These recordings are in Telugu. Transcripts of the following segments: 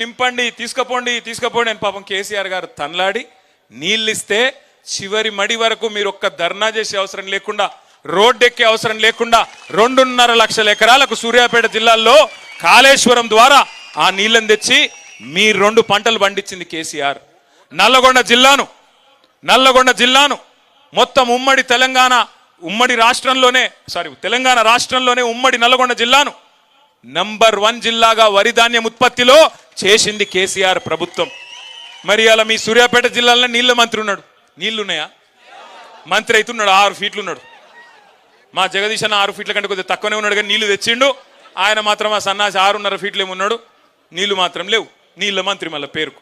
నింపండి తీసుకుపోండి అని పాపం కేసీఆర్ గారు తనలాడి నీళ్ళు ఇస్తే చివరి మడి వరకు మీరు ఒక్క ధర్నా చేసే అవసరం లేకుండా, రోడ్డెక్కే అవసరం లేకుండా 2.5 లక్షల ఎకరాలకు సూర్యాపేట జిల్లాల్లో కాళేశ్వరం ద్వారా ఆ నీళ్ళని తెచ్చి మీ 2 పంటలు పండించింది కేసీఆర్. నల్లగొండ జిల్లాను మొత్తం తెలంగాణ రాష్ట్రంలోనే ఉమ్మడి నల్లగొండ జిల్లాను నంబర్ 1 జిల్లాగా వరి ధాన్యం ఉత్పత్తిలో చేసింది కేసీఆర్ ప్రభుత్వం. మరి అలా మీ సూర్యాపేట జిల్లాలో నీళ్ళ మంత్రి ఉన్నాడు, నీళ్లున్నాయా? మంత్రి అవుతున్నాడు, 6 ఫీట్లు ఉన్నాడు. మా జగదీశ్ అన్న 6 ఫీట్ల కంటే కొద్దిగా తక్కువనే ఉన్నాడు, కానీ నీళ్లు తెచ్చిండు. ఆయన మాత్రం ఆ సన్నాసి 6.5 ఫీట్లు ఏమున్నాడు, నీళ్లు మాత్రం లేవు. నీళ్ళ మంత్రి మళ్ళీ పేరుకు.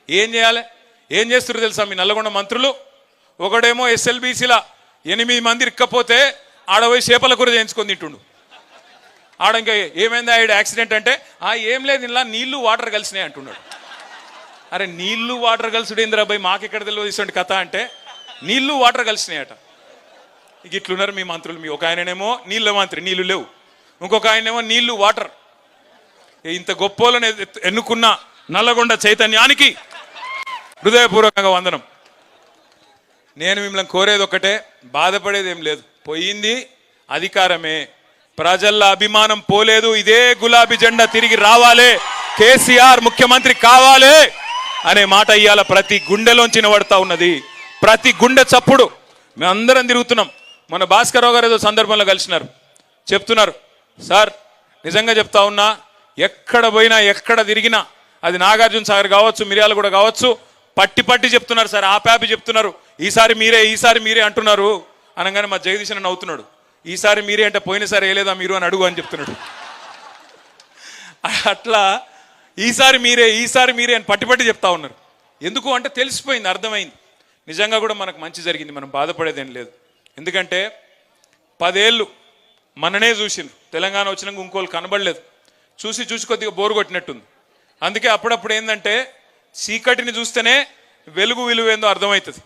ఏం చేయాలి? ఏం చేస్తున్నారు తెలుసా మీ నల్లగొండ మంత్రులు? ఒకడేమో SLBCలా 8 మంది ఇక్కపోతే ఆడపోయి చేపల కూర చేయించుకొని తింటుండు. ఆడ ఇంకా ఏమైంది ఆవిడ యాక్సిడెంట్ అంటే ఏం లేదు, ఇలా నీళ్లు వాటర్ కలిసినాయి అంటున్నాడు. అరే నీళ్లు వాటర్ కలిసిడు ఇందిరాబాయ్, మాకెక్కడ తెలియదు ఇటువంటి కథ అంటే నీళ్లు వాటర్ కలిసినాయట. ఇక ఇట్లున్నారు మీ మంత్రులు. మీ ఒక ఆయననేమో నీళ్ళ మంత్రి, నీళ్లు లేవు. ఇంకొక ఆయనేమో నీళ్లు వాటర్. ఇంత గొప్పోలను ఎన్నుకున్న నల్లగొండ చైతన్యానికి హృదయపూర్వకంగా వందనం. నేను మిమ్మల్ని కోరేది ఒకటే, బాధపడేది ఏం లేదు. పోయింది అధికారమే, ప్రజల అభిమానం పోలేదు. ఇదే గులాబీ జెండా తిరిగి రావాలి, కేసీఆర్ ముఖ్యమంత్రి కావాలి అనే మాట ఇవాళ ప్రతి గుండెలోంచి వినబడతా ఉన్నది. ప్రతి గుండె చప్పుడు. మేమందరం తిరుగుతున్నాం. మన భాస్కరరావు గారు ఏదో సందర్భంలో కలిసినారు, చెప్తున్నారు, సార్ నిజంగా చెప్తా ఉన్నా, ఎక్కడ పోయినా ఎక్కడ తిరిగినా, అది నాగార్జున సాగర్ కావచ్చు, మిర్యాలగూడ కావచ్చు, పట్టి చెప్తున్నారు సార్, ఆపాపి చెప్తున్నారు, ఈసారి మీరే అంటున్నారు అనగానే మా జగదీశ్ అన్న నవ్వుతున్నాడు. ఈసారి మీరే అంటే పోయినసారి వేయలేదా మీరు అని అడుగు అని చెప్తున్నాడు. అట్లా ఈసారి మీరే అని పట్టి చెప్తా ఉన్నారు. ఎందుకు అంటే తెలిసిపోయింది, అర్థమైంది. నిజంగా కూడా మనకు మంచి జరిగింది, మనం బాధపడేదేం లేదు. ఎందుకంటే 10 ఏళ్ళు మననే చూసింది, తెలంగాణ వచ్చినాక ఇంకోళ్ళు కనబడలేదు. చూసి కొద్దిగా బోరు కొట్టినట్టుంది. అందుకే అప్పుడప్పుడు ఏంటంటే చీకటిని చూస్తేనే వెలుగు విలువ ఏందో అర్థమవుతుంది.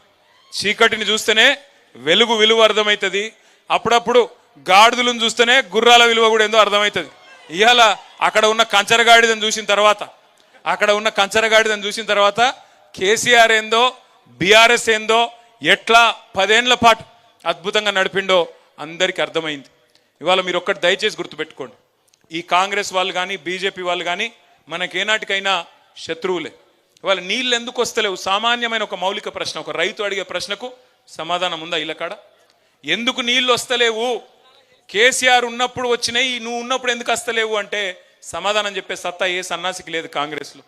చీకటిని చూస్తేనే వెలుగు విలువ అర్థమవుతుంది. అప్పుడప్పుడు గాడిదలను చూస్తేనే గుర్రాల విలువ కూడా ఏందో అర్థమవుతుంది. ఇవాళ అక్కడ ఉన్న కంచరగాడిదని చూసిన తర్వాత కేసీఆర్ ఏందో, బీఆర్ఎస్ ఏందో, ఎట్లా 10 ఏళ్ల పాటు అద్భుతంగా నడిపిండో అందరికీ అర్థమైంది. ఇవాళ మీరు ఒక్కటి దయచేసి గుర్తుపెట్టుకోండి, ఈ కాంగ్రెస్ వాళ్ళు కానీ బీజేపీ వాళ్ళు కానీ మనకేనాటికైనా శత్రువులే. ఇవాళ నీళ్ళు ఎందుకు వస్తలేవు? సామాన్యమైన ఒక మౌలిక ప్రశ్న, ఒక రైతు అడిగే ప్రశ్నకు సమాధానం ఉందా ఇళ్ళకాడ? ఎందుకు నీళ్ళు వస్తలేవు? కేసీఆర్ ఉన్నప్పుడు వచ్చినాయి, నువ్వు ఉన్నప్పుడు ఎందుకు వస్తలేవు అంటే సమాధానం చెప్పే సత్తా ఏ సన్నాసికి లేదు కాంగ్రెస్లో.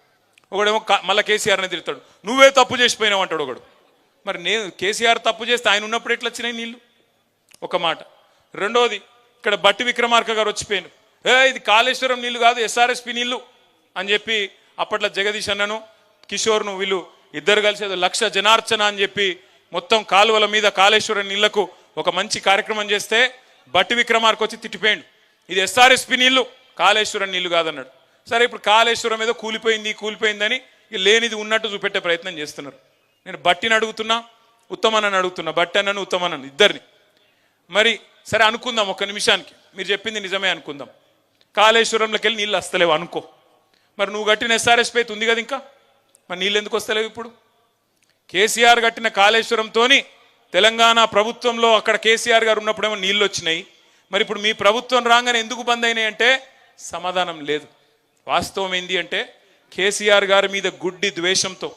ఒకడేమో మళ్ళీ కేసీఆర్ని తిడతాడు, నువ్వే తప్పు చేసిపోయినావు అంటాడు ఒకడు. మరి నేను కేసీఆర్ తప్పు చేస్తే ఆయన ఉన్నప్పుడు ఎట్లా వచ్చినాయి నీళ్ళు? ఒక మాట. రెండోది, ఇక్కడ బట్టి విక్రమార్క గారు వచ్చిపోయాను, ఇది కాళేశ్వరం నీళ్లు కాదు SRSP నీళ్లు అని చెప్పి అప్పట్లో జగదీష్ అన్నను కిషోర్ను వీళ్ళు ఇద్దరు కలిసి 1 లక్ష జనార్చన అని చెప్పి మొత్తం కాలువల మీద కాళేశ్వరం నీళ్లకు ఒక మంచి కార్యక్రమం చేస్తే బట్టి విక్రమార్క వచ్చి తిట్టిపోయాడు, ఇది SRSP నీళ్లు, కాళేశ్వరం నీళ్లు కాదన్నాడు. సరే, ఇప్పుడు కాళేశ్వరం ఏదో కూలిపోయిందని లేనిది ఉన్నట్టు చూపెట్టే ప్రయత్నం చేస్తున్నారు. నేను బట్టిని అడుగుతున్నా, ఉత్తమన్నని అడుగుతున్నా, బట్టి అన్నను ఉత్తమన్నను ఇద్దరిని. మరి సరే అనుకుందాం, ఒక్క నిమిషానికి మీరు చెప్పింది నిజమే అనుకుందాం, కాళేశ్వరంలోకి వెళ్ళి నీళ్ళు వస్తలేవు అనుకో. మరి నువ్వు కట్టిన SRSP అయితే ఉంది కదా, ఇంకా మరి నీళ్ళు ఎందుకు వస్తలేవు? ఇప్పుడు కేసీఆర్ కట్టిన కాళేశ్వరంతో తెలంగాణ ప్రభుత్వంలో అక్కడ కేసీఆర్ గారు ఉన్నప్పుడేమో నీళ్ళు వచ్చినాయి, మరి ఇప్పుడు మీ ప్రభుత్వం రాగానే ఎందుకు బంద్ అయినాయి అంటే సమాధానం లేదు. వాస్తవం ఏంది అంటే కేసీఆర్ గారి మీద గుడ్డి ద్వేషంతో,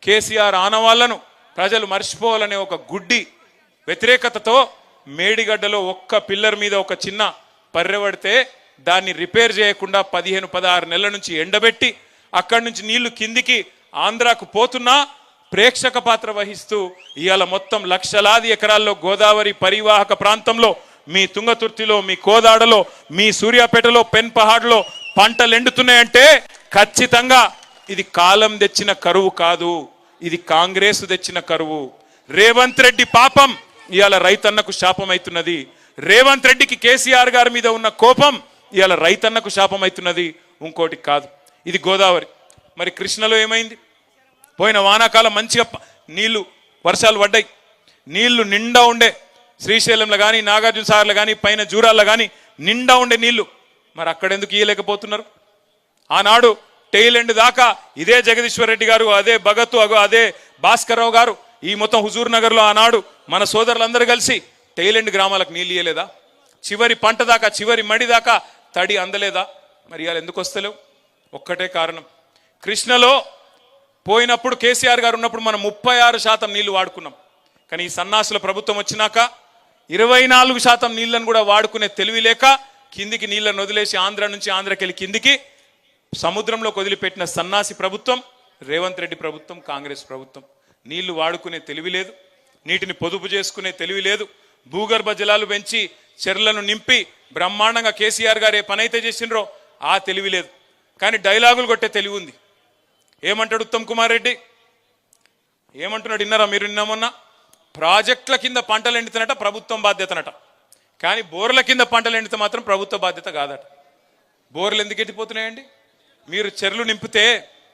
కేసీఆర్ ఆనవాళ్లను ప్రజలు మర్చిపోవాలనే ఒక గుడ్డి వ్యతిరేకతతో మేడిగడ్డలో ఒక్క పిల్లర్ మీద ఒక చిన్న పర్రె పడితే దాన్ని రిపేర్ చేయకుండా 15-16 నెలల నుంచి ఎండబెట్టి అక్కడి నుంచి నీళ్లు కిందికి ఆంధ్రాకు పోతున్నా ప్రేక్షక పాత్ర వహిస్తూ ఇవాళ మొత్తం లక్షలాది ఎకరాల్లో గోదావరి పరివాహక ప్రాంతంలో, మీ తుంగతుర్తిలో, మీ కోదాడలో, మీ సూర్యాపేటలో, పెన్పహాడ్లో పంటలు ఎండుతున్నాయంటే ఖచ్చితంగా ఇది కాలం తెచ్చిన కరువు కాదు, ఇది కాంగ్రెస్ తెచ్చిన కరువు. రేవంత్ రెడ్డి పాపం ఇవాళ రైతన్నకు శాపం అవుతున్నది. రేవంత్ రెడ్డికి కేసీఆర్ గారి మీద ఉన్న కోపం ఇవాళ రైతన్నకు శాపం అవుతున్నది, ఇంకోటి కాదు. ఇది గోదావరి. మరి కృష్ణలో ఏమైంది? పోయిన వానాకాలం మంచిగా నీళ్లు వర్షాలు పడ్డాయి, నీళ్లు నిండా ఉండే, శ్రీశైలంలో కానీ నాగార్జున సాగర్లో కానీ పైన జూరాల్లో కానీ నిండా ఉండే నీళ్లు. మరి అక్కడెందుకు ఇయ్యలేకపోతున్నారు? ఆనాడు టెయిల్ ఎండ్ దాకా ఇదే జగదీశ్వర్ రెడ్డి గారు, అదే భగత్, అదే భాస్కర్ రావు గారు, ఈ మొత్తం హుజూర్ నగర్లో ఆనాడు మన సోదరులందరూ కలిసి టెయిల్ ఎండ్ గ్రామాలకు నీళ్ళు ఇయ్యలేదా? చివరి పంట దాకా, చివరి మడి దాకా తడి అందలేదా? మరి ఇవాళ ఎందుకు వస్తలేవు? ఒక్కటే కారణం, కృష్ణలో పోయినప్పుడు కేసీఆర్ గారు ఉన్నప్పుడు మనం 36% నీళ్లు వాడుకున్నాం. కానీ ఈ సన్నాసుల ప్రభుత్వం వచ్చినాక 24% నీళ్లను కూడా వాడుకునే తెలివి లేక కిందికి నీళ్లను వదిలేసి ఆంధ్ర నుంచి ఆంధ్రకెళ్ళి కిందికి సముద్రంలోకి వదిలిపెట్టిన సన్నాసి ప్రభుత్వం రేవంత్ రెడ్డి ప్రభుత్వం, కాంగ్రెస్ ప్రభుత్వం. నీళ్లు వాడుకునే తెలివి లేదు, నీటిని పొదుపు చేసుకునే తెలివి లేదు, భూగర్భ జలాలు పెంచి చెర్లను నింపి బ్రహ్మాండంగా కేసీఆర్ గారు ఏ పని అయితే చేసిండ్రో ఆ తెలివి లేదు. కానీ డైలాగులు కొట్టే తెలివి ఉంది. ఏమంటాడు ఉత్తమ్ కుమార్ రెడ్డి? ఏమంటున్నాడు విన్నారా మీరు? నిన్నమన్నా ప్రాజెక్టుల కింద పంటలు ఎండుతున్నట ప్రభుత్వం బాధ్యతనట, కానీ బోర్ల కింద పంటలు ఎండితే మాత్రం ప్రభుత్వ బాధ్యత కాదట. బోర్లు ఎందుకు ఎండిపోతున్నాయండి? మీరు చెర్లు నింపితే